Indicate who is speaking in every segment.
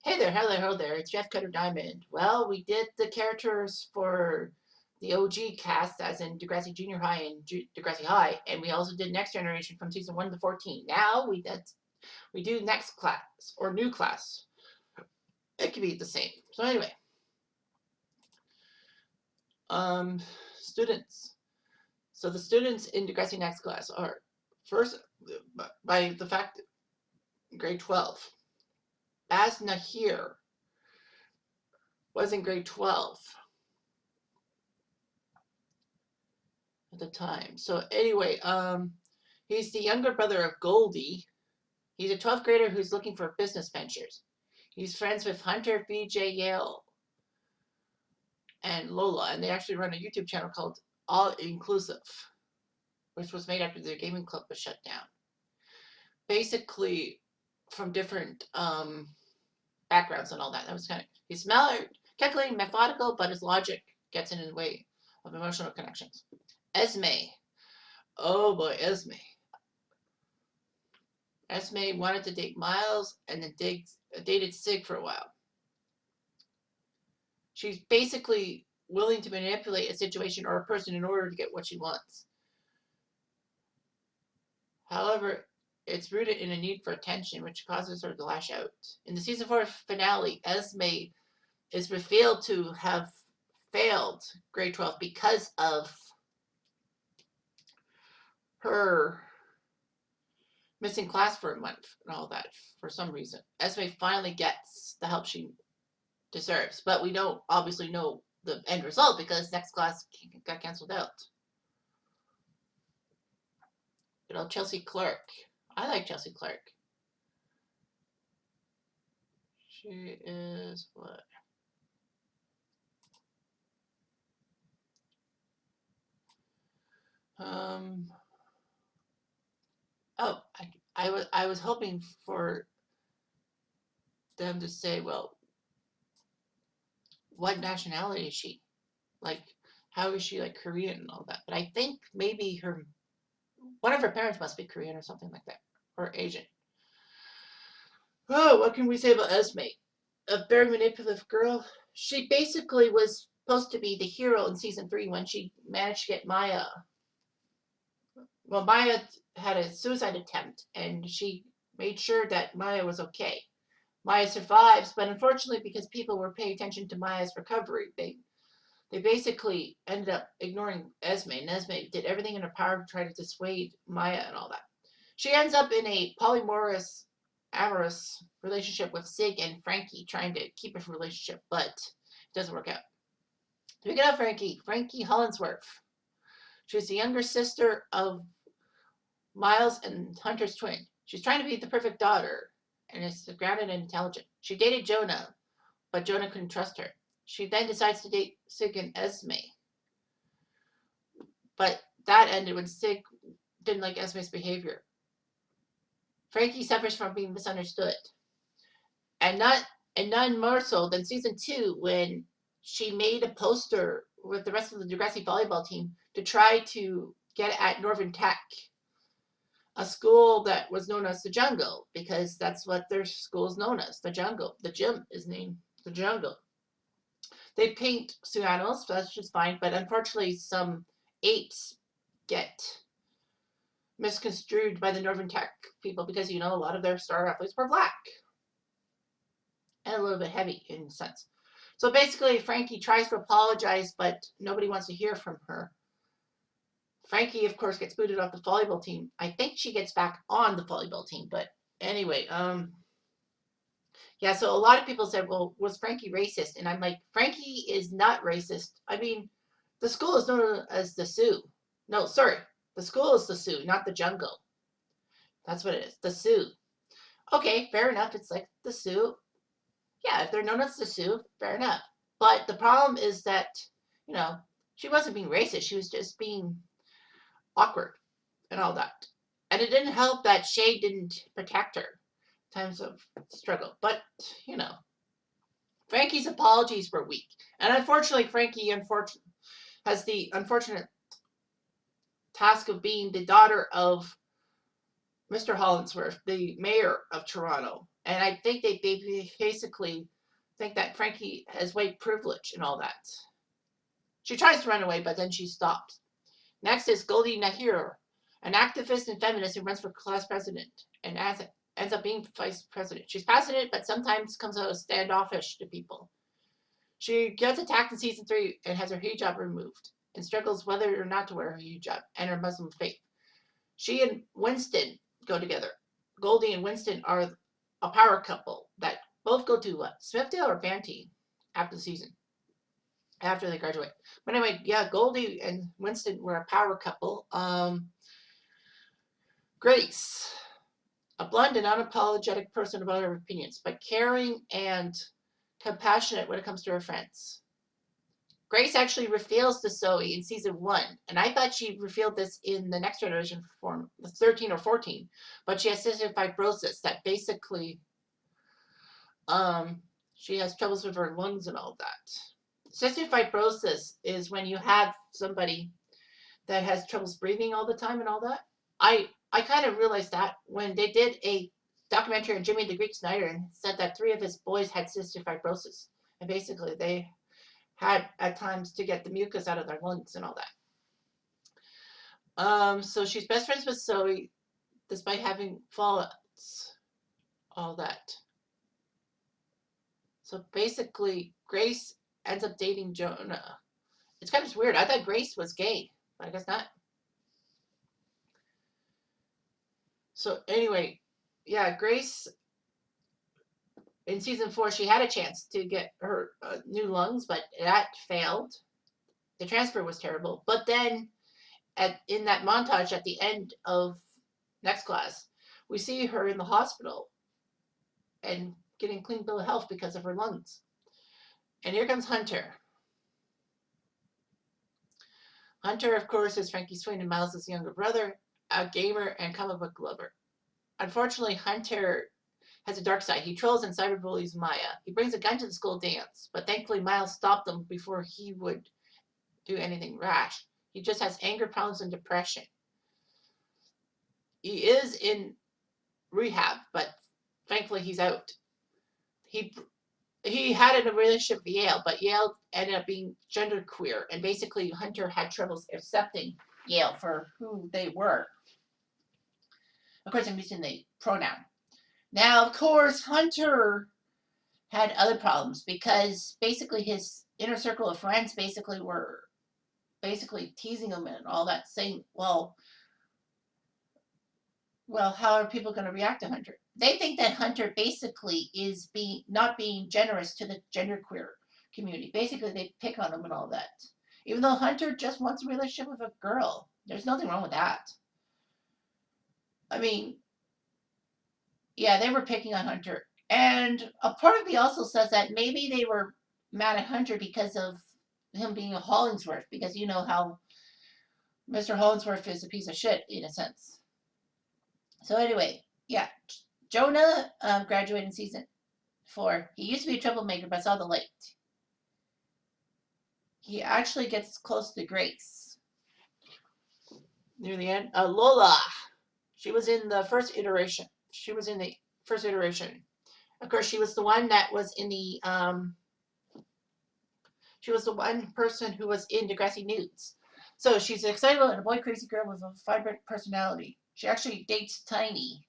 Speaker 1: Hey there, hello there, it's Jeff Cutter Diamond. Well, we did the characters for the OG cast, as in Degrassi Junior High and Degrassi High, and we also did Next Generation from season 1 to 14. Now we do Next Class, or New Class. It could be the same. So anyway, students. So the students in Degrassi Next Class are, first, by the fact, grade 12. As Nahir was in grade 12 at the time. So anyway, he's the younger brother of Goldie. He's a 12th grader who's looking for business ventures. He's friends with Hunter, Vijay, Yale, and Lola, and they actually run a YouTube channel called All Inclusive, which was made after their gaming club was shut down. Basically, from different backgrounds and all that. That was kind of, he's smart, calculating, methodical, but his logic gets in the way of emotional connections. Esme. Oh boy, Esme. Esme wanted to date Miles and then dated Sig for a while. She's basically willing to manipulate a situation or a person in order to get what she wants. However, it's rooted in a need for attention, which causes her to lash out. In the season 4 finale, Esme is revealed to have failed grade 12 because of her missing class for a month and all that for some reason. Esme finally gets the help she deserves, but we don't obviously know the end result because Next Class got canceled out. You know, Chelsea Clerk. I like Chelsea Clerk. She is what? Oh, I was hoping for them to say, well, what nationality is she? Like, how is she like Korean and all that? But I think maybe one of her parents must be Korean or something like that, or Asian. Oh, what can we say about Esme? A very manipulative girl. She basically was supposed to be the hero in season 3 when she managed to get Maya. Well, Maya had a suicide attempt, and she made sure that Maya was okay. Maya survives, but unfortunately, because people were paying attention to Maya's recovery, they basically ended up ignoring Esme, and Esme did everything in her power to try to dissuade Maya and all that. She ends up in a amorous relationship with Sig and Frankie, trying to keep a relationship, but it doesn't work out. Speaking of Frankie Hollingsworth. She's the younger sister of Miles and Hunter's twin. She's trying to be the perfect daughter and is grounded and intelligent. She dated Jonah, but Jonah couldn't trust her. She then decides to date Sig and Esme. But that ended when Sig didn't like Esme's behavior. Frankie suffers from being misunderstood. And none more so than season 2 when she made a poster with the rest of the Degrassi volleyball team to try to get at Northern Tech, a school that was known as the Jungle, because that's what their school is known as, the Jungle. The gym is named the Jungle. They paint zoo animals, so that's just fine, but unfortunately some apes get misconstrued by the Northern Tech people because, you know, a lot of their star athletes were black and a little bit heavy in a sense. So basically, Frankie tries to apologize, but nobody wants to hear from her. Frankie, of course, gets booted off the volleyball team. I think she gets back on the volleyball team, but anyway, yeah, so a lot of people said, well, was Frankie racist? And I'm like, Frankie is not racist. I mean, the school is known as the Sioux. No, sorry, the school is the Sioux, not the Jungle. That's what it is, the Sioux. Okay, fair enough. It's like the Sioux. Yeah, if they're known as the Sioux, fair enough. But the problem is that, you know, she wasn't being racist. She was just being awkward and all that. And it didn't help that Shea didn't protect her in times of struggle. But, you know, Frankie's apologies were weak. And unfortunately, Frankie has the unfortunate task of being the daughter of Mr. Hollingsworth, the mayor of Toronto. And I think they basically think that Frankie has white privilege and all that. She tries to run away, but then she stops. Next is Goldie Nahir, an activist and feminist who runs for class president and ends up being vice president. She's passionate, but sometimes comes out as standoffish to people. She gets attacked in season 3 and has her hijab removed and struggles whether or not to wear her hijab and her Muslim faith. She and Winston go together. Goldie and Winston are a power couple that both go to Smithdale or Banty after the season, after they graduate. But anyway, yeah, Goldie and Winston were a power couple. Grace, a blunt and unapologetic person about her opinions, but caring and compassionate when it comes to her friends. Grace actually reveals to Zoe in season 1, and I thought she revealed this in the Next Generation form, 13 or 14, but she has cystic fibrosis that basically, she has troubles with her lungs and all that. Cystic fibrosis is when you have somebody that has troubles breathing all the time and all that. I kind of realized that when they did a documentary on Jimmy the Greek Snyder and said that 3 of his boys had cystic fibrosis, and basically they had at times to get the mucus out of their lungs and all that. So she's best friends with Zoe despite having fallouts, all that. So basically, Grace ends up dating Jonah. It's kind of weird. I thought Grace was gay, but I guess not. So anyway, yeah, Grace in season 4, she had a chance to get her new lungs, but that failed. The transfer was terrible. But then in that montage at the end of Next Class, we see her in the hospital and getting clean bill of health because of her lungs. And here comes Hunter. Hunter, of course, is Frankie Swain and Miles' younger brother, a gamer and comic book lover. Unfortunately, Hunter has a dark side. He trolls and cyberbullies Maya. He brings a gun to the school dance, but thankfully Miles stopped him before he would do anything rash. He just has anger problems and depression. He is in rehab, but thankfully he's out. He had a relationship with Yale, but Yale ended up being genderqueer, and basically Hunter had troubles accepting Yale for who they were. Of course, I'm using the pronoun. Now, of course, Hunter had other problems because basically his inner circle of friends basically were teasing him and all that, saying, well, how are people going to react to Hunter? They think that Hunter basically is not being generous to the genderqueer community. Basically, they pick on him and all that. Even though Hunter just wants a relationship with a girl. There's nothing wrong with that. I mean, yeah, they were picking on Hunter. And a part of me also says that maybe they were mad at Hunter because of him being a Hollingsworth, because you know how Mr. Hollingsworth is a piece of shit in a sense. So anyway, yeah, Jonah graduated in season 4. He used to be a troublemaker, but saw the light. He actually gets close to Grace near the end. Lola, she was in the first iteration. Of course, she was the one that was in the she was the one person who was in Degrassi Nudes. So she's an excitable and a boy crazy girl with a vibrant personality. She actually dates Tiny.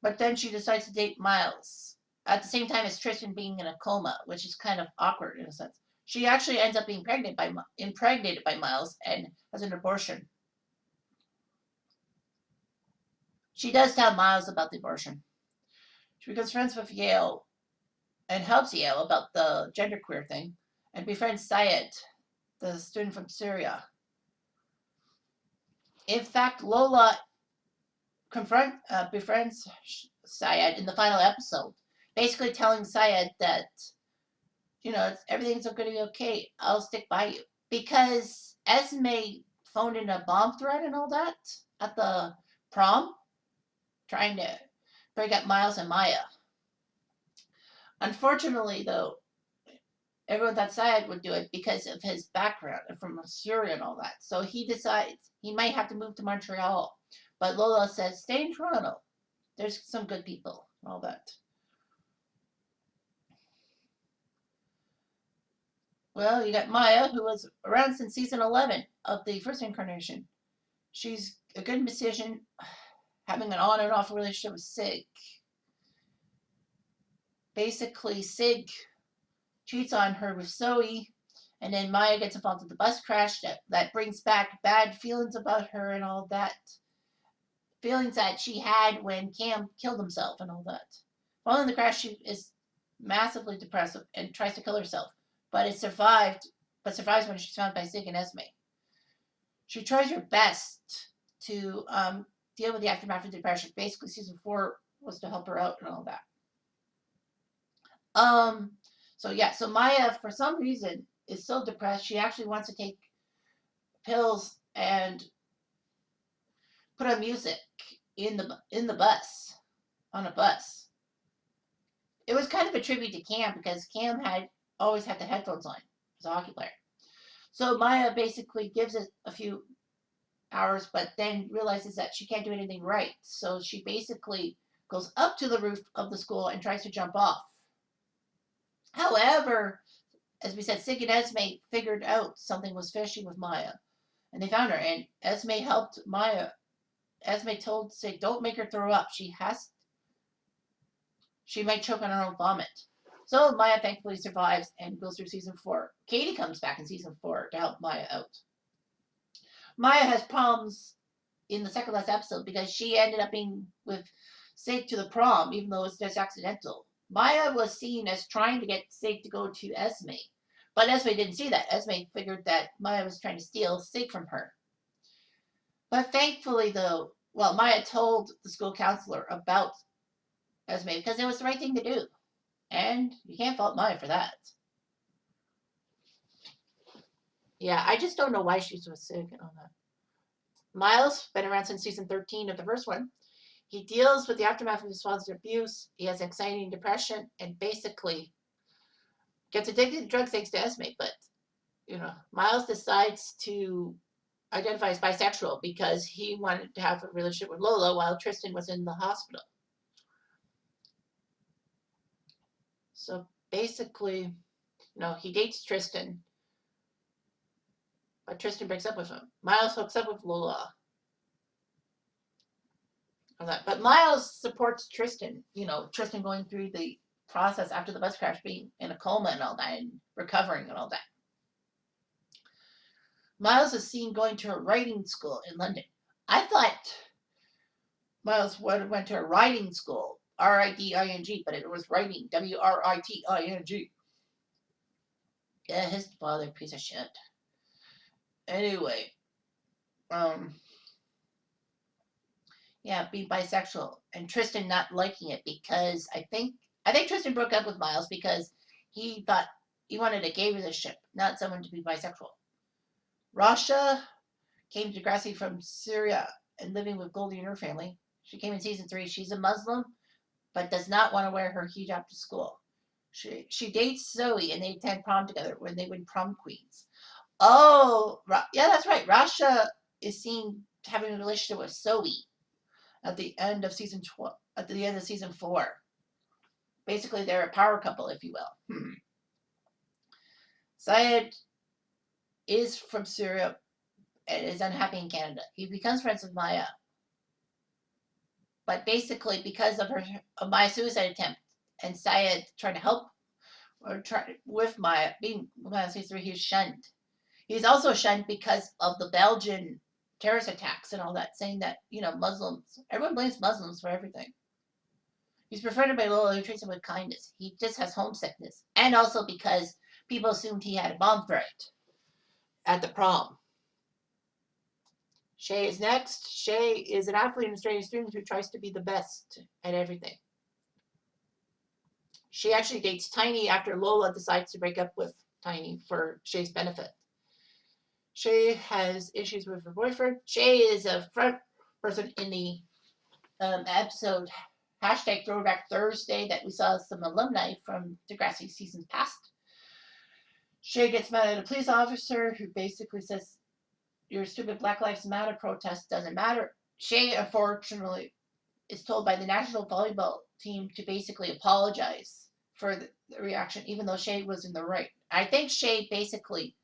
Speaker 1: But then she decides to date Miles. At the same time as Tristan being in a coma, which is kind of awkward in a sense. She actually ends up being impregnated by Miles and has an abortion. She does tell Miles about the abortion. She becomes friends with Yale and helps Yale about the genderqueer thing and befriends Syed, the student from Syria. In fact, Lola befriends Syed in the final episode, basically telling Syed that, everything's going to be okay. I'll stick by you. Because Esme phoned in a bomb threat and all that at the prom, trying to break up Miles and Maya. Unfortunately, though, everyone thought Syed would do it because of his background and from Syria and all that. So he decides he might have to move to Montreal. But Lola says, stay in Toronto. There's some good people and all that. Well, you got Maya, who was around since season 11 of the first incarnation. She's a good musician, having an on and off relationship with Sig. Basically, Sig cheats on her with Zoe, and then Maya gets involved with the bus crash that brings back bad feelings about her and all that. Feelings that she had when Cam killed himself and all that. Following the crash, she is massively depressed and tries to kill herself, but survives when she's found by Sig and Esme. She tries her best to deal with the aftermath of depression. Basically, season 4 was to help her out and all that. So Maya, for some reason, is so depressed. She actually wants to take pills and put on music in the bus, on a bus. It was kind of a tribute to Cam because Cam had always had the headphones on as a hockey player. So Maya basically gives it a few hours, but then realizes that she can't do anything right. So she basically goes up to the roof of the school and tries to jump off. However, as we said, Sig and Esme figured out something was fishy with Maya, and they found her. And Esme helped Maya. Esme told Sig, "Don't make her throw up. She might choke on her own vomit." So Maya thankfully survives and goes through season 4. Katie comes back in season 4 to help Maya out. Maya has problems in the second last episode because she ended up being with Sig to the prom, even though it was just accidental. Maya was seen as trying to get Sig to go to Esme, but Esme didn't see that. Esme figured that Maya was trying to steal Sig from her. But thankfully, though, Maya told the school counselor about Esme because it was the right thing to do, and you can't fault Maya for that. Yeah, I just don't know why she's so sick and all that. Miles, been around since season 13 of the first one. He deals with the aftermath of his father's abuse. He has anxiety and depression, and basically gets addicted to drugs thanks to Esme. But, Miles decides to identify as bisexual because he wanted to have a relationship with Lola while Tristan was in the hospital. So basically, he dates Tristan, but Tristan breaks up with him. Miles hooks up with Lola. But Miles supports Tristan, Tristan going through the process after the bus crash, being in a coma and all that, and recovering and all that. Miles is seen going to a writing school in London. I thought Miles went to a writing school, R-I-D-I-N-G, but it was writing, W-R-I-T-I-N-G. Yeah, his father, piece of shit. Anyway, being bisexual, and Tristan not liking it because I think Tristan broke up with Miles because he thought he wanted a gay relationship, not someone to be bisexual. Rasha came to Degrassi from Syria and living with Goldie and her family. She came in season 3. She's a Muslim, but does not want to wear her hijab to school. She dates Zoe, and they attend prom together when they win prom queens. Oh, yeah, that's right. Rasha is seen having a relationship with Zoe at the end of season 12. At the end of season 4. Basically, they're a power couple, if you will. Syed is from Syria and is unhappy in Canada. He becomes friends with Maya. But basically, because of Maya's suicide attempt and Syed trying to help with Maya, being Maya season 3, he's shunned. He's also shunned because of the Belgian terrorist attacks and all that, saying that, Muslims, everyone blames Muslims for everything. He's befriended by Lola, who treats him with kindness. He just has homesickness. And also because people assumed he had a bomb threat at the prom. Shea is next. Shea is an athlete and Australian student who tries to be the best at everything. She actually dates Tiny after Lola decides to break up with Tiny for Shea's benefit. Shea has issues with her boyfriend. Shea is a front person in the episode #Throwback Thursday that we saw some alumni from Degrassi seasons past. Shea gets mad at a police officer who basically says, "Your stupid Black Lives Matter protest doesn't matter." Shea, unfortunately, is told by the national volleyball team to basically apologize for the reaction, even though Shea was in the right. I think Shea basically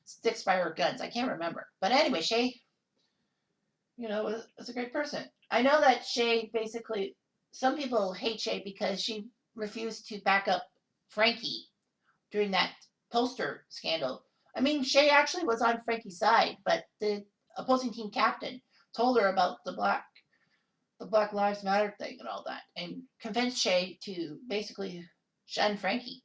Speaker 1: sticks by her guns. I can't remember. But anyway, Shea, was a great person. I know that Shea basically, some people hate Shea because she refused to back up Frankie during that poster scandal. I mean, Shea actually was on Frankie's side, but the opposing team captain told her about the Black Lives Matter thing and all that, and convinced Shea to basically shun Frankie.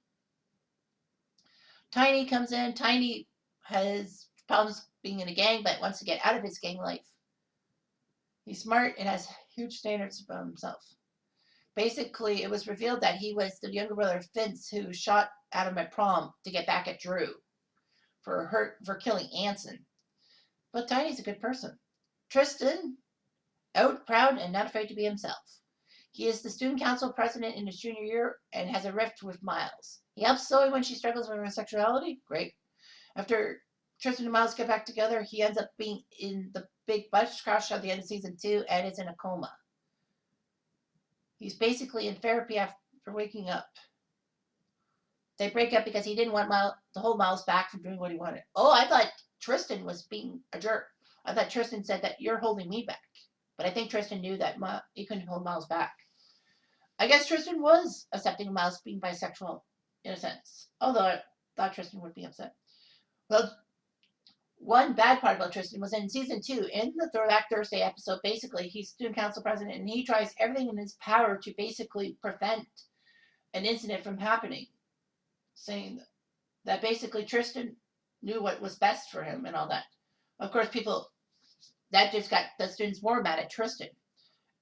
Speaker 1: Tiny comes in. Tiny has problems being in a gang, but wants to get out of his gang life. He's smart and has huge standards about himself. Basically, it was revealed that he was the younger brother of Vince, who shot Adam at prom to get back at Drew for killing Anson. But Tiny's a good person. Tristan, out, proud, and not afraid to be himself. He is the student council president in his junior year and has a rift with Miles. He helps Zoe when she struggles with her sexuality. Great. After Tristan and Miles get back together, he ends up being in the big bus crash at the end of season 2 and is in a coma. He's basically in therapy after waking up. They break up because he didn't want to hold Miles back from doing what he wanted. Oh, I thought Tristan was being a jerk. I thought Tristan said that you're holding me back. But I think Tristan knew that he couldn't hold Miles back. I guess Tristan was accepting Miles being bisexual in a sense. Although I thought Tristan would be upset. Well, one bad part about Tristan was in season 2, in the Throwback Thursday episode, basically, he's student council president and he tries everything in his power to basically prevent an incident from happening. Saying that basically Tristan knew what was best for him and all that. Of course, that just got the students more mad at Tristan.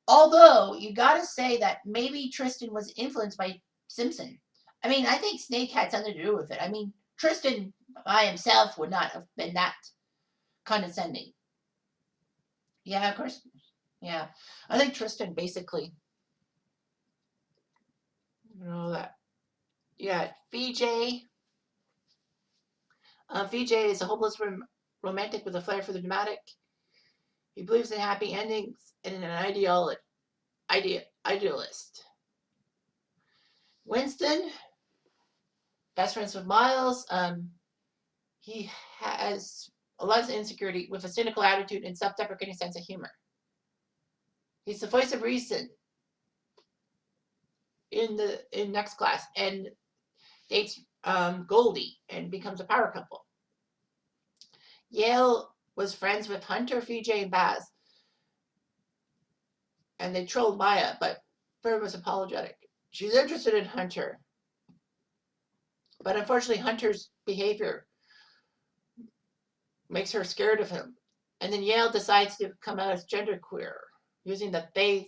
Speaker 1: Although, you gotta say that maybe Tristan was influenced by Simpson. I mean, I think Snake had something to do with it. I mean, Tristan by himself would not have been that condescending. Yeah, of course. Yeah. I think Tristan basically, that. Yeah, Vijay. Vijay is a hopeless romantic with a flair for the dramatic. He believes in happy endings and in an idealist. Winston, best friends with Miles. He has a lot of insecurity with a cynical attitude and self-deprecating sense of humor. He's the voice of reason in Next Class and dates Goldie and becomes a power couple. Yale was friends with Hunter, Vijay, and Baz. And they trolled Maya, but Fern was apologetic. She's interested in Hunter. But unfortunately, Hunter's behavior makes her scared of him. And then Yale decides to come out as genderqueer, using the they/them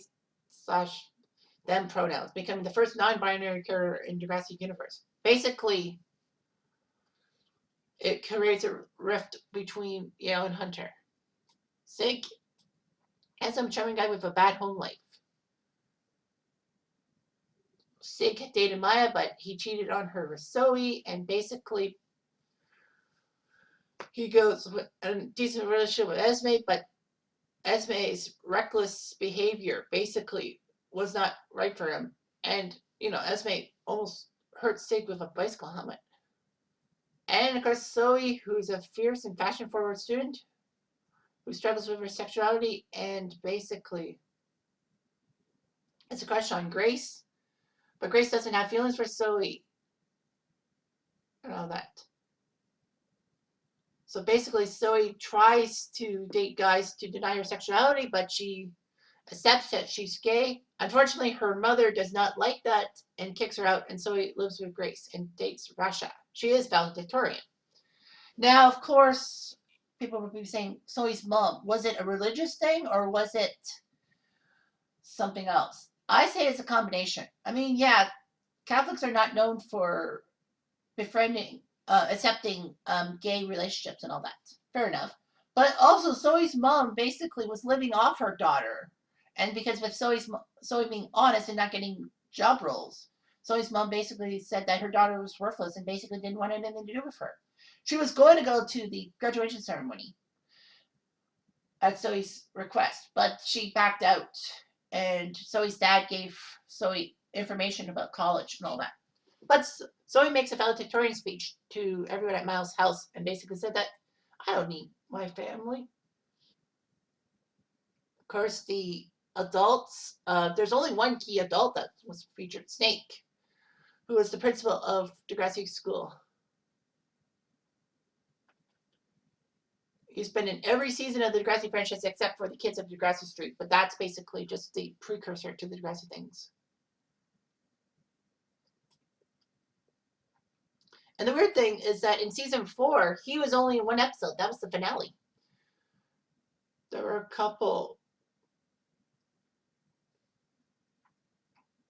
Speaker 1: pronouns, becoming the first non-binary character in Degrassi universe. Basically, it creates a rift between Yale and Hunter. Sig, handsome, charming guy with a bad home life. Sig dated Maya, but he cheated on her with Zoe, and basically he goes with a decent relationship with Esme, but Esme's reckless behavior basically was not right for him. And, Esme almost hurt Sig with a bicycle helmet. And, of course, Zoe, who's a fierce and fashion-forward student who struggles with her sexuality and basically has a crush on Grace. But Grace doesn't have feelings for Zoe and all that. So basically, Zoe tries to date guys to deny her sexuality, but she accepts that she's gay. Unfortunately, her mother does not like that and kicks her out, and Zoe lives with Grace and dates Rasha. She is valedictorian. Now, of course, people will be saying, Zoe's mom, was it a religious thing or was it something else? I say it's a combination. I mean, yeah, Catholics are not known for accepting gay relationships and all that. Fair enough. But also, Zoe's mom basically was living off her daughter. And because with Zoe being honest and not getting job roles, Zoe's mom basically said that her daughter was worthless and basically didn't want anything to do with her. She was going to go to the graduation ceremony at Zoe's request, but she backed out and Zoe's dad gave Zoe information about college and all that. But Zoe makes a valedictorian speech to everyone at Miles' house and basically said that I don't need my family. Of course, the adults, there's only one key adult that was featured, Snake, who was the principal of Degrassi School. He's been in every season of the Degrassi franchise except for the Kids of Degrassi Street, but that's basically just the precursor to the Degrassi things. And the weird thing is that in season 4, he was only in one episode. That was the finale. There were a couple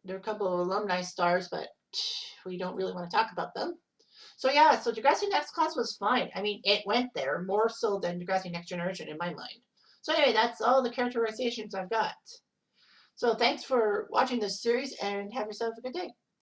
Speaker 1: of alumni stars, but we don't really want to talk about them. So yeah, so Degrassi Next Class was fine. I mean, it went there more so than Degrassi Next Generation in my mind. So anyway, that's all the characterizations I've got. So thanks for watching this series and have yourself a good day.